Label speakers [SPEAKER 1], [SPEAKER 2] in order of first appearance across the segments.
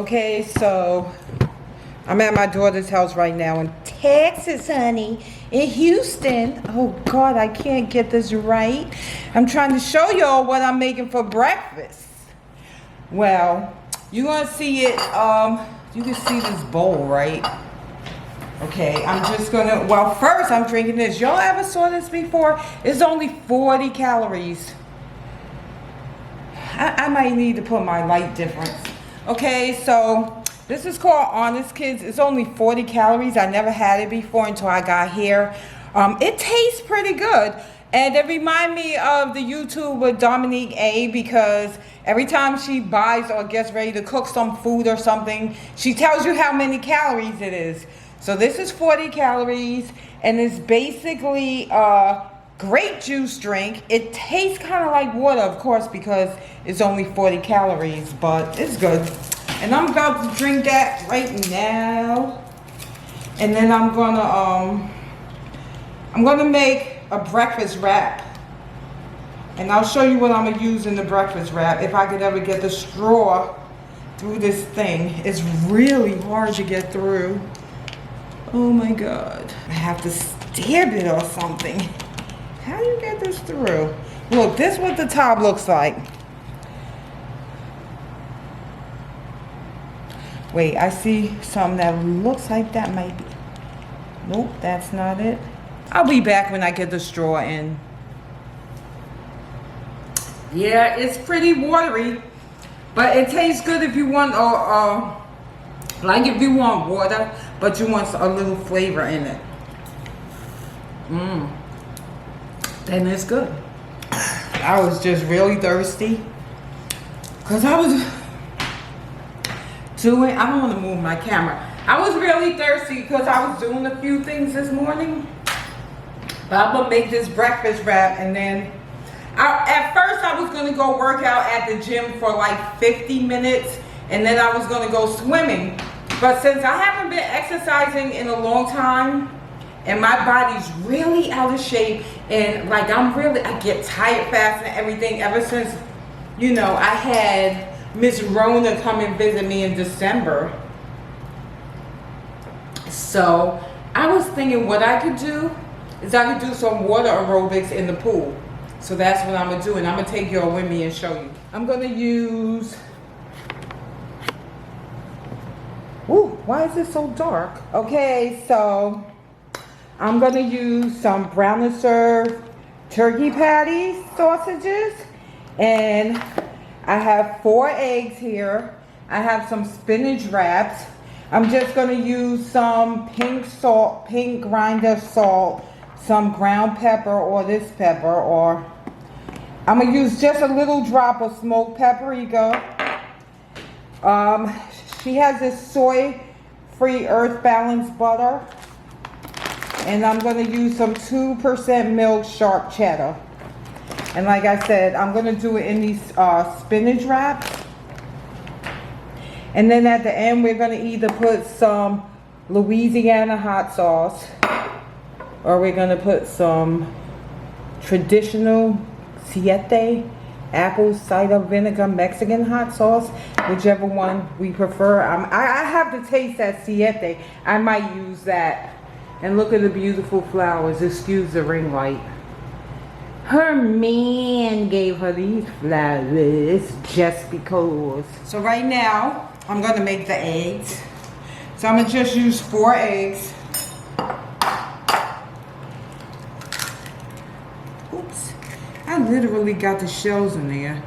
[SPEAKER 1] Okay, so I'm at my daughter's house right now in Texas, honey, in Houston. Oh God, I can't get this right. I'm trying to show y'all what I'm making for breakfast. Well, you're gonna see it, you can see this bowl, right? Okay, I'm just gonna, well, first I'm drinking this. Y'all ever saw this before? It's only 40 calories. I might need to put my light difference. Okay, so this is called Honest Kids. It's only 40 calories. I never had it before until I got here. It tastes pretty good. And it reminds me of the YouTuber Dominique A, because every time she buys or gets ready to cook some food or something, she tells you how many calories it is. So this is 40 calories, and it's basically grape juice drink. It tastes kind of like water, of course, because it's only 40 calories, but it's good. And I'm about to drink that right now. And then I'm gonna make a breakfast wrap. And I'll show you what I'm gonna use in the breakfast wrap if I could ever get the straw through this thing. It's really hard to get through. Oh my God. I have to stab it or something. How do you get this through? Look, this is what the top looks like. Wait, I see something that looks like that might be. Nope, that's not it. I'll be back when I get the straw in. Yeah, it's pretty watery, but it tastes good if you want, like if you want water, but you want a little flavor in it. Then it's good. I was just really thirsty because I was doing, I don't want to move my camera. I was really thirsty because I was doing a few things this morning. But I'm gonna make this breakfast wrap, and then at first I was gonna go work out at the gym for like 50 minutes, and then I was gonna go swimming. But since I haven't been exercising in a long time, and my body's really out of shape, and like I get tired fast and everything ever since, you know, I had Miss Rona come and visit me in December. So I was thinking what I could do is I could do some water aerobics in the pool. So that's what I'm gonna do, and I'm gonna take y'all with me and show you. I'm gonna use, ooh, why is it so dark? Okay, so I'm gonna use some brown and serve turkey patty sausages, and I have 4 eggs here. I have some spinach wraps. I'm just gonna use some pink salt, pink grinder salt, some ground pepper or this pepper, or I'm gonna use just a little drop of smoked paprika. She has this soy-free earth balance butter. And I'm gonna use some 2% milk sharp cheddar. And like I said, I'm gonna do it in these spinach wraps. And then at the end, we're gonna either put some Louisiana hot sauce, or we're gonna put some traditional Siete apple cider vinegar Mexican hot sauce, whichever one we prefer. I have to taste that Siete. I might use that. And look at the beautiful flowers. Excuse the ring light. Her man gave her these flowers just because. So right now, I'm gonna make the eggs. So I'm gonna just use 4 eggs. Oops, I literally got the shells in there.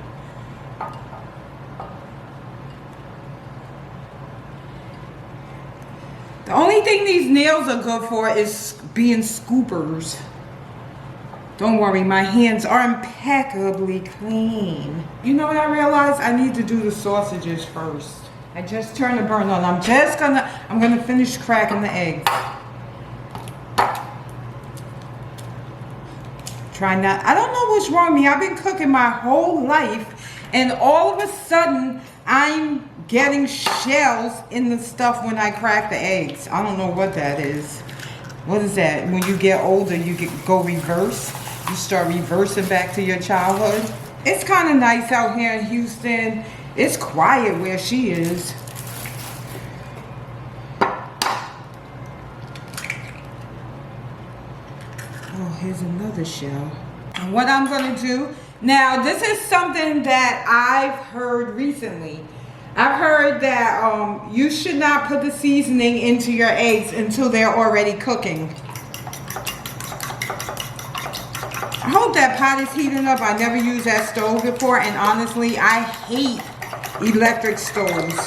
[SPEAKER 1] The only thing these nails are good for is being scoopers. Don't worry, my hands are impeccably clean. You know what I realized? I need to do the sausages first. I just turned the burner on. I'm gonna finish cracking the eggs. Try not, I don't know what's wrong with me. I've been cooking my whole life, and all of a sudden, I'm getting shells in the stuff when I crack the eggs. I don't know what that is. What is that? When you get older, you go reverse. You start reversing back to your childhood. It's kind of nice out here in Houston. It's quiet where she is. here's another shell. And what I'm gonna do, now this is something that I've heard recently. I've heard that you should not put the seasoning into your eggs until they're already cooking. I hope that pot is heating up. I never used that stove before, and honestly, I hate electric stoves.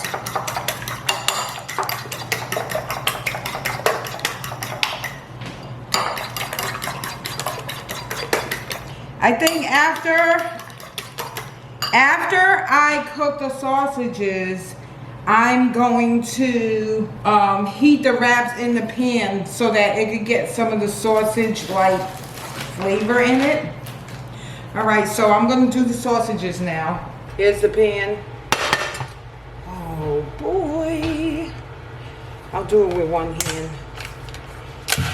[SPEAKER 1] I think after I cook the sausages, I'm going to heat the wraps in the pan so that it could get some of the sausage like flavor in it. All right, so I'm going to do the sausages now. Here's the pan. Oh boy. I'll do it with one hand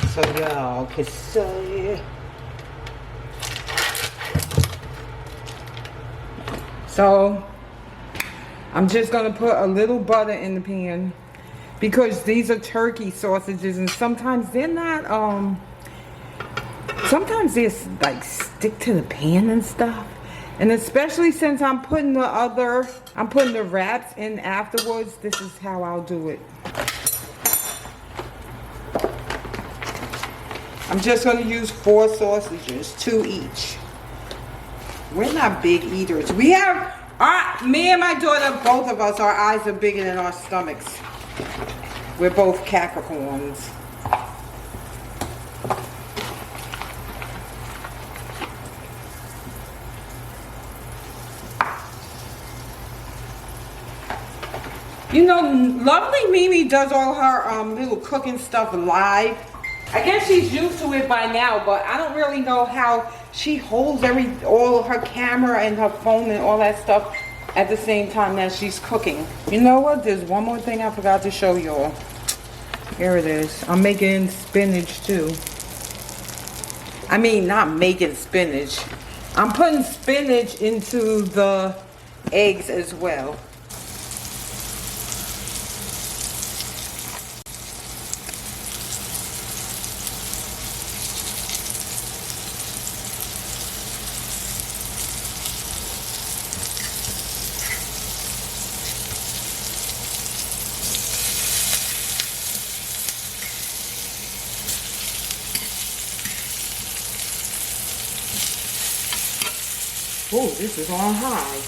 [SPEAKER 1] so y'all can see. So I'm just gonna put a little butter in the pan because these are turkey sausages, and sometimes they're not sometimes they like stick to the pan and stuff. And especially since I'm putting the wraps in afterwards, this is how I'll do it. I'm just gonna use 4 sausages, 2 each. We're not big eaters. We have, me and my daughter, both of us, our eyes are bigger than our stomachs. We're both Capricorns. You know, lovely Mimi does all her little cooking stuff live. I guess she's used to it by now, but I don't really know how she holds all her camera and her phone and all that stuff at the same time that she's cooking. You know what? There's one more thing I forgot to show y'all. Here it is. I'm making spinach too. I mean, not making spinach. I'm putting spinach into the eggs as well. Oh, this is on high.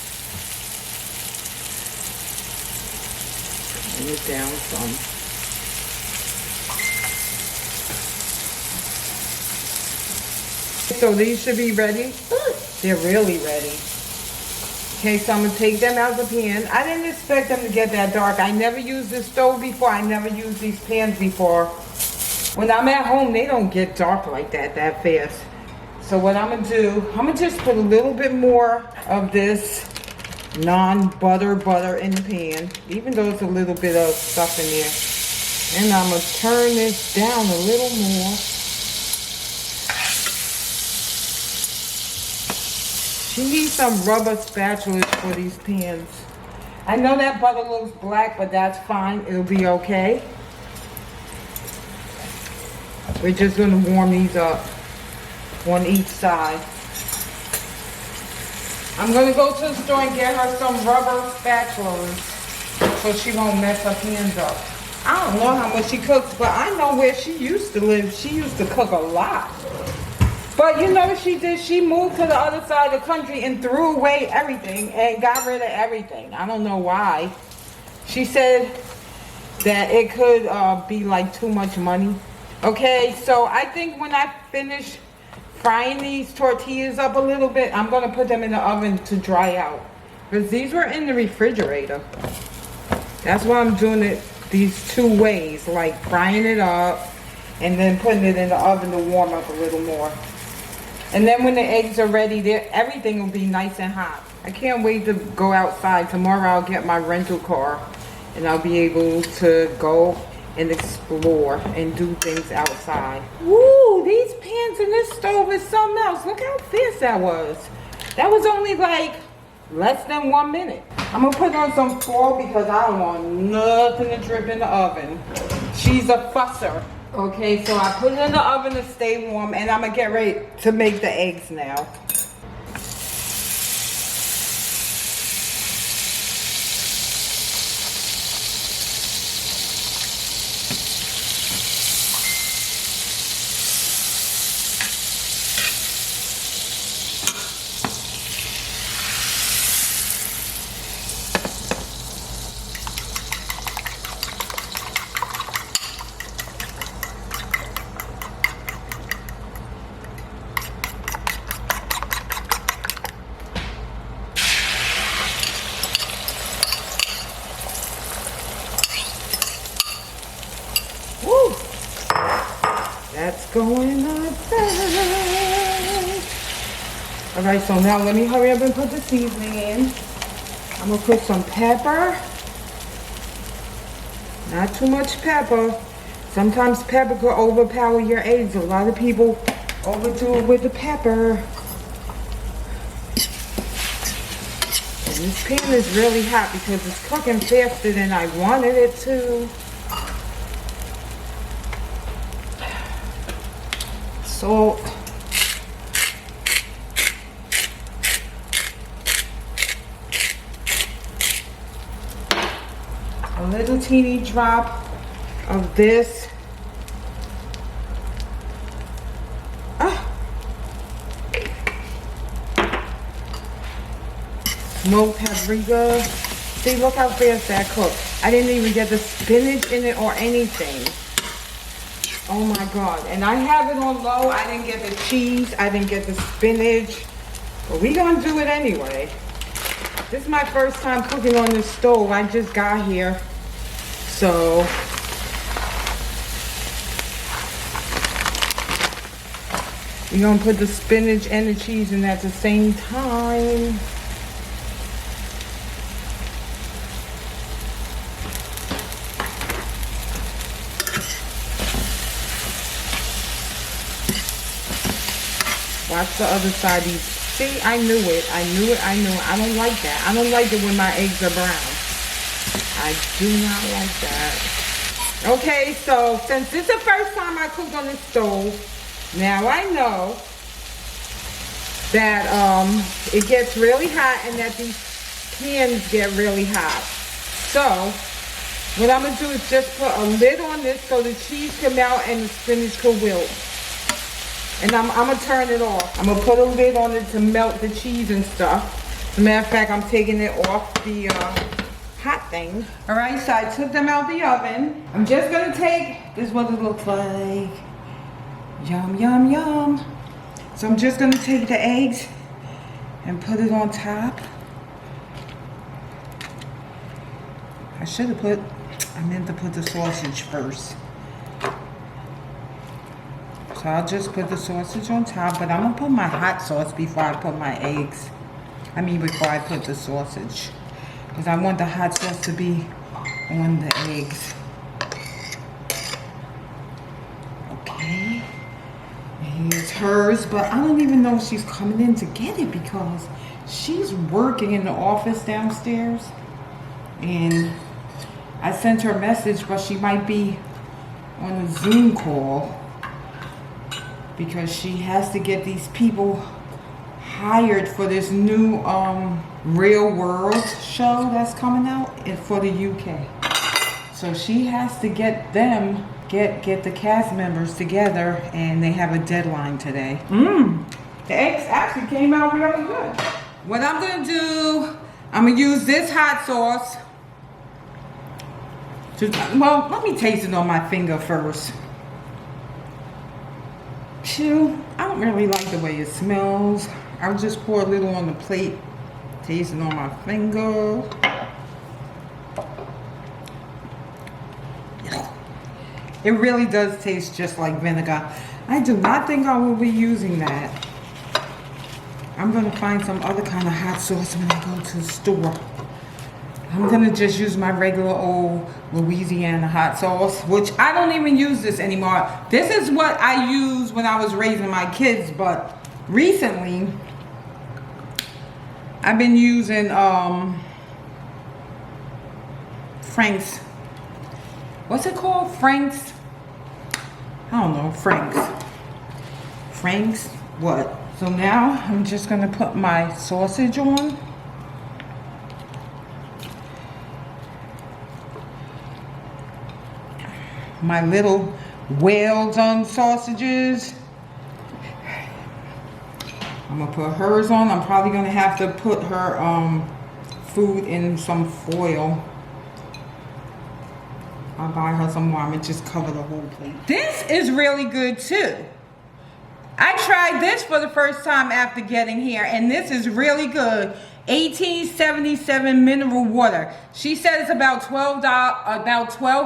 [SPEAKER 1] Bring it down some. So these should be ready. They're really ready. Okay, so I'm gonna take them out of the pan. I didn't expect them to get that dark. I never used this stove before. I never used these pans before. When I'm at home, they don't get dark like that fast. So what I'm gonna do, I'm gonna just put a little bit more of this non-butter butter in the pan, even though it's a little bit of stuff in there. And I'm gonna turn this down a little more. She needs some rubber spatulas for these pans. I know that butter looks black, but that's fine. It'll be okay. We're just gonna warm these up. On each side. I'm gonna go to the store and get her some rubber spatulas so she won't mess her hands up. I don't know how much she cooks, but I know where she used to live. She used to cook a lot. But you know what she did? She moved to the other side of the country and threw away everything and got rid of everything. I don't know why. She said that it could be like too much money. Okay, so I think when I finish frying these tortillas up a little bit, I'm gonna put them in the oven to dry out. Because these were in the refrigerator. That's why I'm doing it these 2 ways, like frying it up and then putting it in the oven to warm up a little more. And then when the eggs are ready, everything will be nice and hot. I can't wait to go outside. Tomorrow I'll get my rental car and I'll be able to go and explore and do things outside. Woo, these pans in this stove is something else. Look how fast that was. That was only like less than 1 minute. I'm gonna put on some foil because I don't want nothing to drip in the oven. She's a fusser. Okay, so I put it in the oven to stay warm, and I'm gonna get ready to make the eggs now. Woo! That's going on fast. Alright, so now let me hurry up and put the seasoning in. I'm gonna put some pepper. Not too much pepper. Sometimes pepper could overpower your eggs. A lot of people overdo it with the pepper. And this pan is really hot because it's cooking faster than I wanted it to. Salt. A little teeny drop of this. Smoked paprika. See, look how fast that cooked. I didn't even get the spinach in it or anything. Oh my God. And I have it on low. I didn't get the cheese. I didn't get the spinach. But we gonna do it anyway. This is my first time cooking on this stove. I just got here. So we're gonna put the spinach and the cheese in at the same time. Watch the other side. See, I knew it. I knew it. I knew it. I don't like that. I don't like it when my eggs are brown. I do not like that. Okay, so since this is the first time I cooked on the stove, now I know that it gets really hot and that these pans get really hot. So what I'm gonna do is just put a lid on this so the cheese can melt and the spinach can wilt. And I'm gonna turn it off. I'm gonna put a lid on it to melt the cheese and stuff. As a matter of fact, I'm taking it off the hot thing. All right, so I took them out the oven. I'm just gonna take, this is what it looks like. Yum, yum, yum. So I'm just gonna take the eggs and put it on top. I meant to put the sausage first. So I'll just put the sausage on top, but I'm gonna put my hot sauce before I put my eggs. Before I put the sausage. Because I want the hot sauce to be on the eggs. Okay. And here's hers, but I don't even know if she's coming in to get it because she's working in the office downstairs. And I sent her a message, but she might be on a Zoom call. Because she has to get these people hired for this new Real World show that's coming out for the UK. So she has to get them, get the cast members together, and they have a deadline today. The eggs actually came out really good. What I'm gonna do, I'm gonna use this hot sauce. Well, let me taste it on my finger first. I don't really like the way it smells. I'll just pour a little on the plate, taste it on my finger. It really does taste just like vinegar. I do not think I will be using that. I'm gonna find some other kind of hot sauce when I go to the store. I'm gonna just use my regular old Louisiana hot sauce, which I don't even use this anymore. This is what I used when I was raising my kids, but recently I've been using Frank's, what's it called? Frank's I don't know, Frank's. Frank's what? So now I'm just gonna put my sausage on. My little well-done sausages. I'm gonna put hers on. I'm probably gonna have to put her food in some foil. I'll buy her some more. I'm gonna just cover the whole plate. This is really good too. I tried this for the first time after getting here, and this is really good. 1877 mineral water. She said it's about $12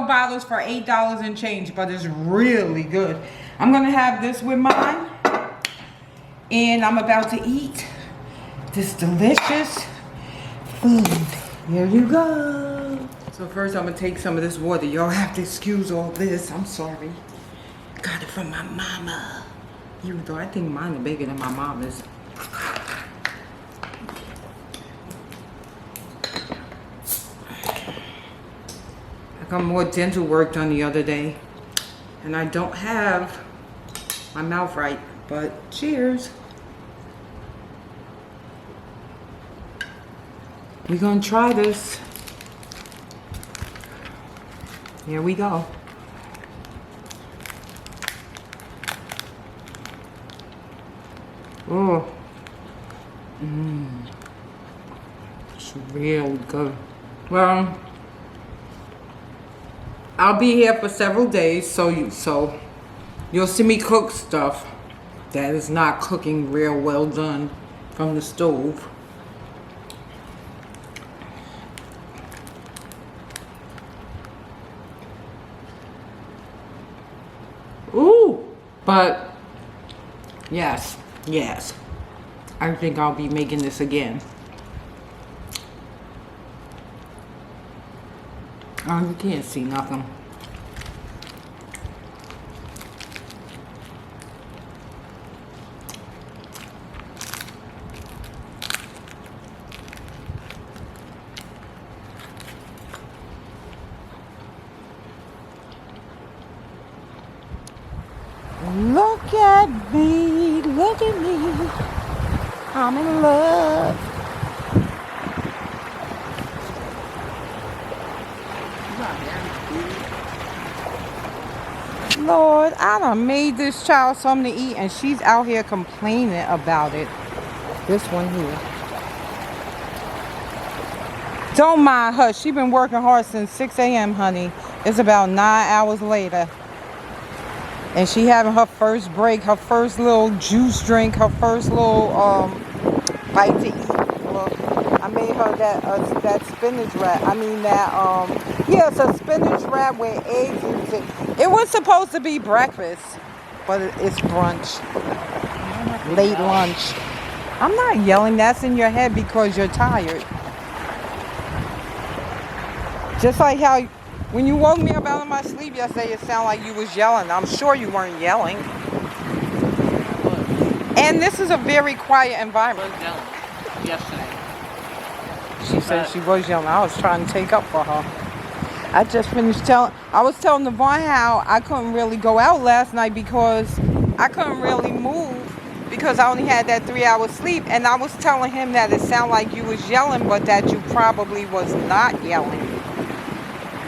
[SPEAKER 1] bottles for $8 and change, but it's really good. I'm gonna have this with mine, and I'm about to eat this delicious food. Here you go. So first I'm gonna take some of this water. Y'all have to excuse all this. I'm sorry. Got it from my mama. Even though I think mine is bigger than my mama's. I got more dental work done the other day, and I don't have my mouth right, but cheers. We're gonna try this. Here we go. Oh, it's real good. Well, I'll be here for several days, so you'll see me cook stuff that is not cooking real well done from the stove. Ooh, but yes, I think I'll be making this again. Oh, you can't see nothing. Look at me, look at me. I'm in love. Lord, I done made this child something to eat, and she's out here complaining about it. This one here. Don't mind her. She been working hard since 6 a.m., honey. It's about 9 hours later. And she having her first break, her first little juice drink, her first little bite to eat. Look, I made her that spinach wrap. I mean that yeah, it's a spinach wrap with eggs and shit. It was supposed to be breakfast, but it's brunch, late lunch. I'm not yelling. That's in your head because you're tired. Just like how when you woke me up out of my sleep yesterday, it sounded like you was yelling. I'm sure you weren't yelling. And this is a very quiet environment.
[SPEAKER 2] I was yelling yesterday.
[SPEAKER 1] She said she was yelling. I was trying to take up for her. I just finished I was telling Devon how I couldn't really go out last night because I couldn't really move because I only had that 3-hour sleep. And I was telling him that it sounded like you was yelling, but that you probably was not yelling.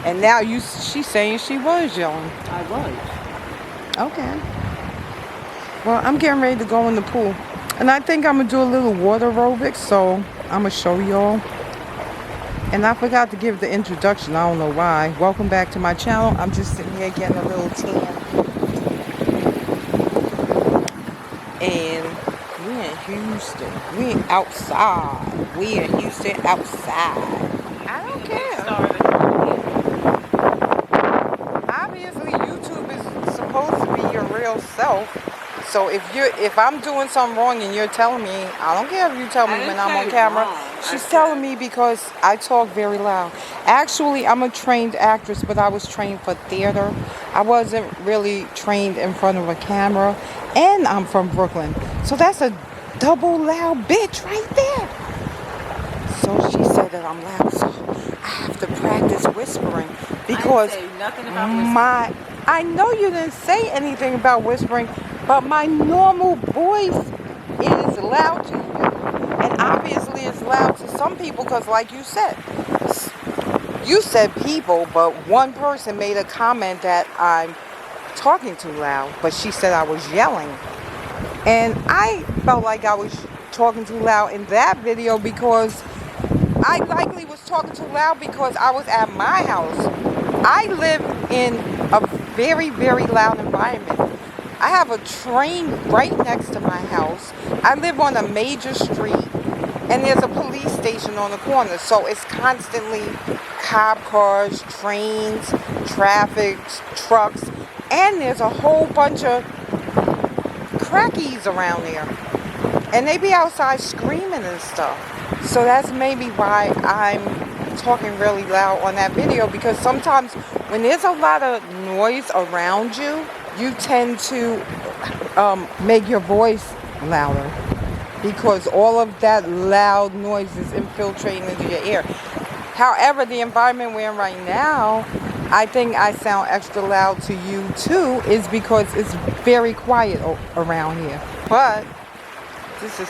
[SPEAKER 1] And now she's saying she was yelling.
[SPEAKER 2] I was.
[SPEAKER 1] Okay. Well, I'm getting ready to go in the pool. And I think I'm going to do a little water aerobics, so I'm going to show y'all. And I forgot to give the introduction. I don't know why. Welcome back to my channel. I'm just sitting here getting a little tan. And we're in Houston. We're outside. We're in Houston outside. I don't care. Obviously, YouTube is supposed to be your real self. So if I'm doing something wrong and you're telling me, I don't care if you tell me when I'm on camera. She's telling me because I talk very loud. Actually, I'm a trained actress, but I was trained for theater. I wasn't really trained in front of a camera. And I'm from Brooklyn. So that's a double loud bitch right there. So she said that I'm loud. So I have to practice whispering because I know you didn't say anything about whispering, but my normal voice is loud to you. And obviously it's loud to some people because like you said people, but one person made a comment that I'm talking too loud, but she said I was yelling. And I felt like I was talking too loud in that video because I likely was talking too loud because I was at my house. I live in a very, very loud environment. I have a train right next to my house. I live on a major street and there's a police station on the corner. So it's constantly cop cars, trains, traffic, trucks, and there's a whole bunch of crackies around there. And they be outside screaming and stuff. So that's maybe why I'm talking really loud on that video, because sometimes when there's a lot of noise around you, you tend to make your voice louder because all of that loud noise is infiltrating into your ear. However, the environment we're in right now, I think I sound extra loud to you too, is because it's very quiet around here. But this is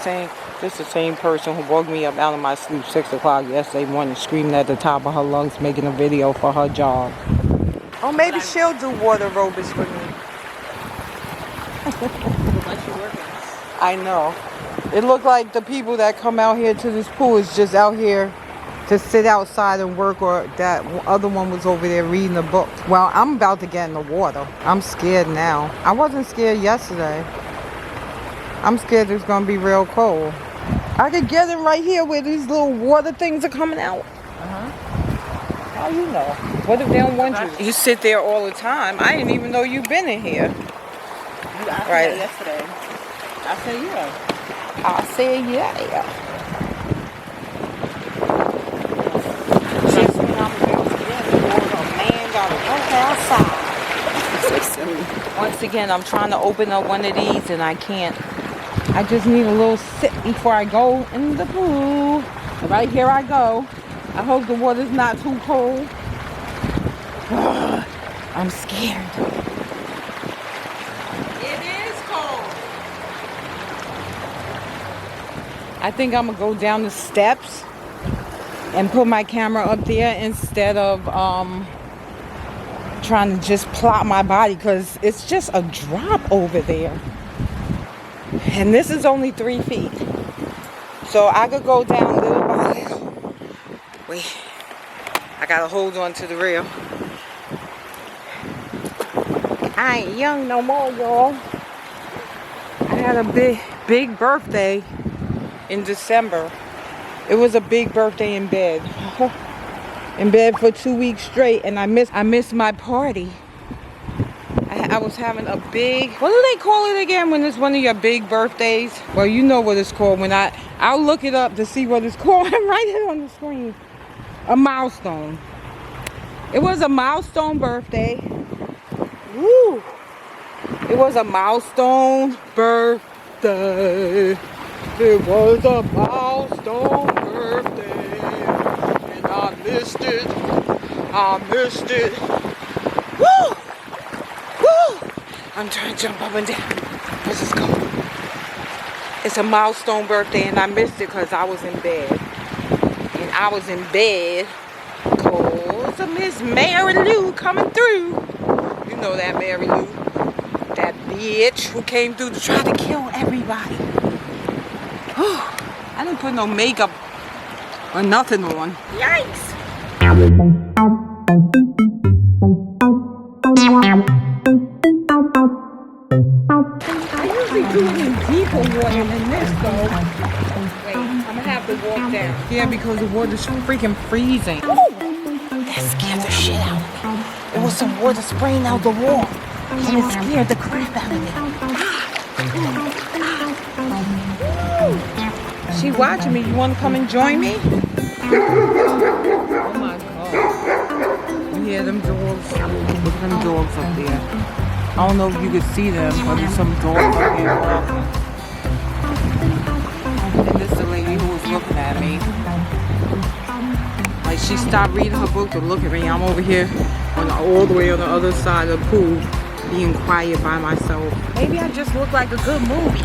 [SPEAKER 1] the same person who woke me up out of my sleep 6 o'clock yesterday morning, screaming at the top of her lungs, making a video for her job. Oh, maybe she'll do water aerobics with me. I know. It looked like the people that come out here to this pool is just out here to sit outside and work, or that other one was over there reading a book. Well, I'm about to get in the water. I'm scared now. I wasn't scared yesterday. I'm scared it's gonna be real cold. I could get in right here where these little water things are coming out. How you know? What if they don't want you? You sit there all the time. I didn't even know you've been in here.
[SPEAKER 2] You asked me
[SPEAKER 1] Right.
[SPEAKER 2] that yesterday. I said yeah.
[SPEAKER 1] I said yeah. Just when I'm about to get in the water, a man gotta go outside. Once again, I'm trying to open up one of these and I can't. I just need a little sip before I go in the pool. Right here I go. I hope the water's not too cold. I'm scared. It is cold. I think I'm gonna go down the steps and put my camera up there instead of trying to just plop my body, because it's just a drop over there. And this is only 3 feet. So I could go down little by little. Wait, I gotta hold on to the rail. I ain't young no more, y'all. I had a big birthday in December. It was a big birthday in bed. In bed for 2 weeks straight, and I missed my party. I was having a big, what do they call it again when it's one of your big birthdays? Well, you know what it's called. When I'll look it up to see what it's called. Right here on the screen. A milestone. It was a milestone birthday. Woo! It was a milestone birthday. It was a milestone birthday. And I missed it. I missed it. Woo! Woo! I'm trying to jump up and down. Let's just go. It's a milestone birthday and I missed it because I was in bed. And I was in bed because of Miss Mary Lou coming through. You know that Mary Lou. That bitch who came through to try to kill everybody. I didn't put no makeup or nothing on. Yikes! I usually do it in deeper water than this though. Wait, I'm gonna have to walk down. Yeah, because the water's freaking freezing. Ooh, that scared the shit out of me. There was some water spraying out the wall. And it scared the crap out of me. She watching me. You wanna come and join me? Oh my god. You hear them dogs? Look at them dogs up there. I don't know if you could see them, but there's some dogs up here walking. And this is the lady who was looking at me. Like she stopped reading her book to look at me. I'm over here all the way on the other side of the pool, being quiet by myself. Maybe I just look like a good movie.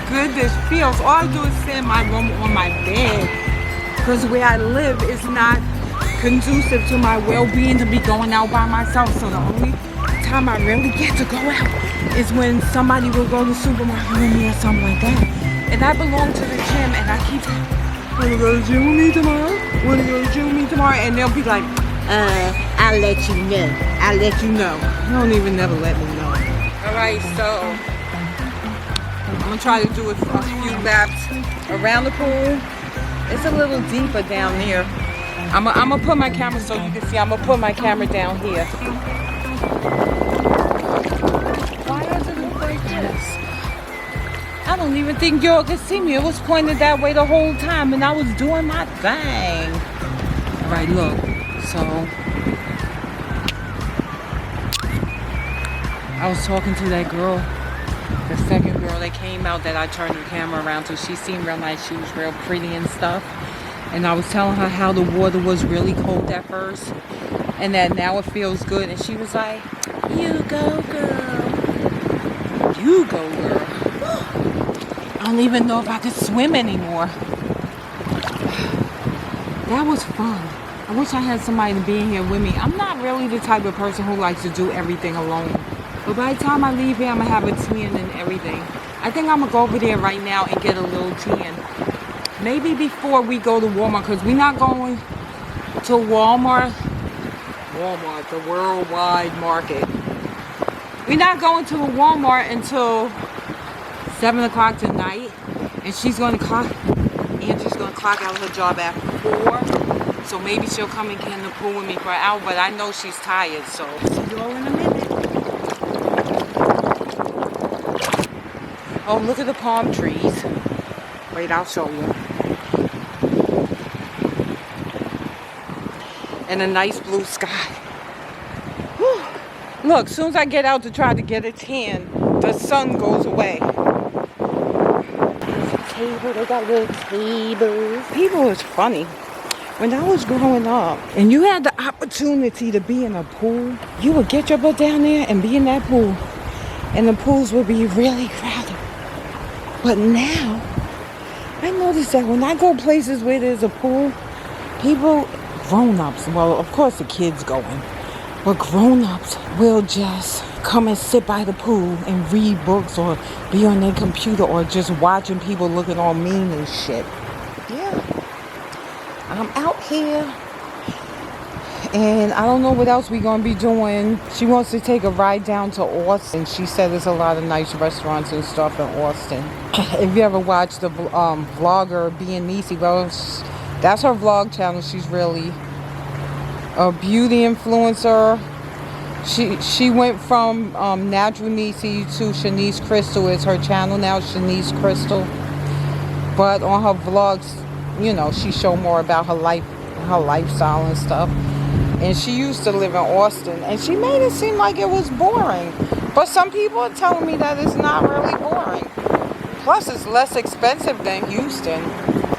[SPEAKER 1] Good this feels. All I do is sit in my room on my bed because where I live is not conducive to my well-being to be going out by myself. So the only time I really get to go out is when somebody will go to the supermarket with me or something like that. And I belong to the gym and I keep wanna go to the gym with me tomorrow? Wanna go to the gym with me tomorrow? And they'll be like, I'll let you know. I'll let you know. You don't even never let me know. Alright, so I'm gonna try to do a few laps around the pool. It's a little deeper down there. I'm gonna put my camera so you can see. I'm gonna put my camera down here. Why does it look like this? I don't even think y'all could see me. It was pointed that way the whole time and I was doing my thing. All right, look. So I was talking to that girl. The second girl that came out that I turned the camera around to, she seemed real nice. She was real pretty and stuff. And I was telling her how the water was really cold at first and that now it feels good. And she was like, you go, girl. You go, girl. I don't even know if I could swim anymore. That was fun. I wish I had somebody to be in here with me. I'm not really the type of person who likes to do everything alone. But by the time I leave here, I'm going to have a tan and everything. I think I'm going to go over there right now and get a little tan. Maybe before we go to Walmart, because we're not going to Walmart. Walmart, the worldwide market. We're not going to a Walmart until 7 o'clock tonight. And she's going to clock, Angie's going to clock out her job at 4. So maybe she'll come and get in the pool with me for an hour. But I know she's tired, so see you all in a minute. Oh, look at the palm trees. Wait, I'll show you. And a nice blue sky. Whew. Look, as soon as I get out to try to get a tan, the sun goes away. There's a table, they got little tables. People is funny. When I was growing up, and you had the opportunity to be in a pool, you would get your butt down there and be in that pool. And the pools would be really crowded. But now, I notice that when I go places where there's a pool, people, grown-ups, well, of course the kids going, but grown-ups will just come and sit by the pool and read books or be on their computer or just watching people looking all mean and shit. Yeah. I'm out here. And I don't know what else we're going to be doing. She wants to take a ride down to Austin. She said there's a lot of nice restaurants and stuff in Austin. If you ever watch the vlogger Being Niecy, well, that's her vlog channel. She's really a beauty influencer. She went from Natural Niecy to Shanice Crystal is her channel now, Shanice Crystal. But on her vlogs, you know, she showed more about her life, her lifestyle and stuff. And she used to live in Austin, and she made it seem like it was boring. But some people are telling me that it's not really boring. Plus, it's less expensive than Houston.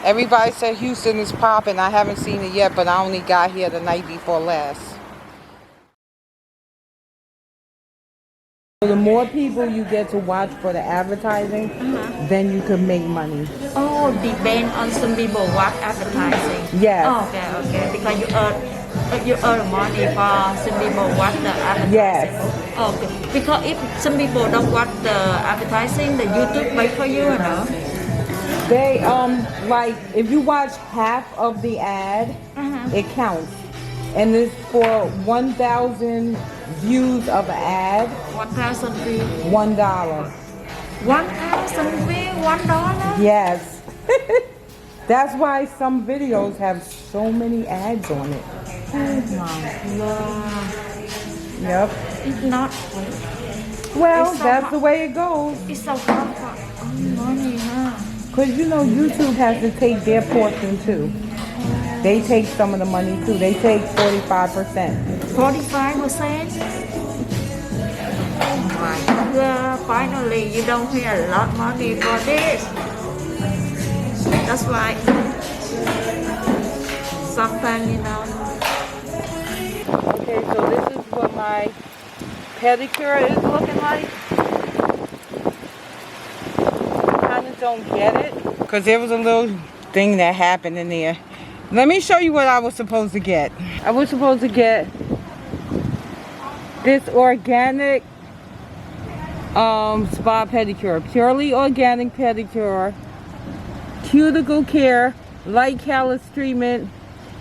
[SPEAKER 1] Everybody said Houston is popping. I haven't seen it yet, but I only got here the night before last. The more people you get to watch for the advertising, then you can make money.
[SPEAKER 3] Oh, depend on some people watch advertising.
[SPEAKER 1] Yes.
[SPEAKER 3] Oh, okay. Because you earn money for some people watch the advertising.
[SPEAKER 1] Yes.
[SPEAKER 3] Okay. Because if some people don't watch the advertising, the YouTube pay for you, or no?
[SPEAKER 1] They like if you watch half of the ad, it counts. And it's for 1,000 views of an ad.
[SPEAKER 3] 1,000 views.
[SPEAKER 1] $1.
[SPEAKER 3] 1,000 views, $1.
[SPEAKER 1] Yes. That's why some videos have so many ads on it.
[SPEAKER 3] Oh my God.
[SPEAKER 1] Yep.
[SPEAKER 3] It's not.
[SPEAKER 1] Well,
[SPEAKER 3] It's so
[SPEAKER 1] that's
[SPEAKER 3] hot.
[SPEAKER 1] the way it goes.
[SPEAKER 3] It's so hard for money, huh?
[SPEAKER 1] Because you know YouTube has to take their portion too. They take some of the money too. They take 45%.
[SPEAKER 3] 45%? Oh my God, finally you don't pay a lot money for this. That's why sometimes, you know.
[SPEAKER 1] Okay, so this is what my pedicure is looking like. I kind of don't get it. Because there was a little thing that happened in there. Let me show you what I was supposed to get. I was supposed to get this organic spa pedicure. Purely organic pedicure. Cuticle care. Light callus treatment.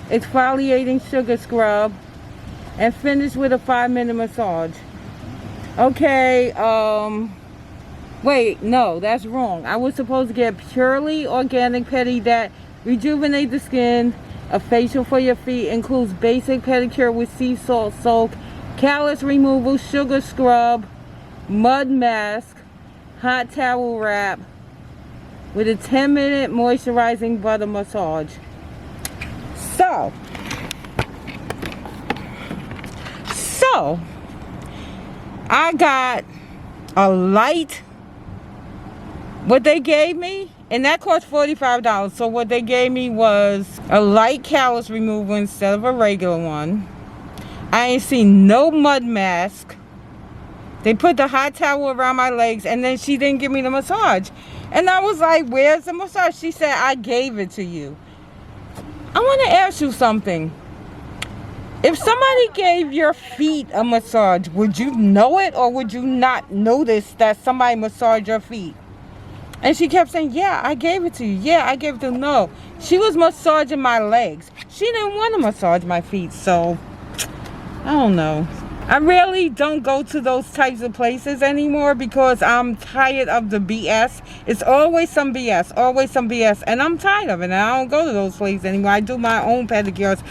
[SPEAKER 1] Exfoliating sugar scrub. And finish with a 5-minute massage. Okay, wait, no, that's wrong. I was supposed to get purely organic pedi that rejuvenate the skin. A facial for your feet includes basic pedicure with sea salt soak, callus removal, sugar scrub, mud mask, hot towel wrap, with a 10-minute moisturizing butter massage. So, I got a light, what they gave me, and that cost $45. So what they gave me was a light callus removal instead of a regular one. I ain't seen no mud mask. They put the hot towel around my legs, and then she didn't give me the massage. And I was like, where's the massage? She said, I gave it to you. I want to ask you something. If somebody gave your feet a massage, would you know it, or would you not notice that somebody massaged your feet? And she kept saying, yeah, I gave it to you. Yeah, I gave it to you. No. She was massaging my legs. She didn't want to massage my feet, so I don't know. I really don't go to those types of places anymore because I'm tired of the BS. It's always some BS, always some BS. And I'm tired of it, and I don't go to those places anymore. I do my own pedicures.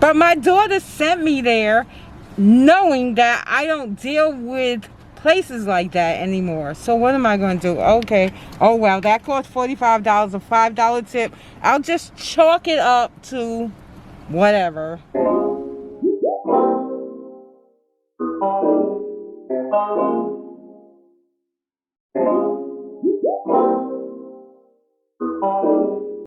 [SPEAKER 1] But my daughter sent me there knowing that I don't deal with places like that anymore. So what am I going to do? Okay. Oh, well, that cost $45, a $5 tip. I'll just chalk it up to whatever.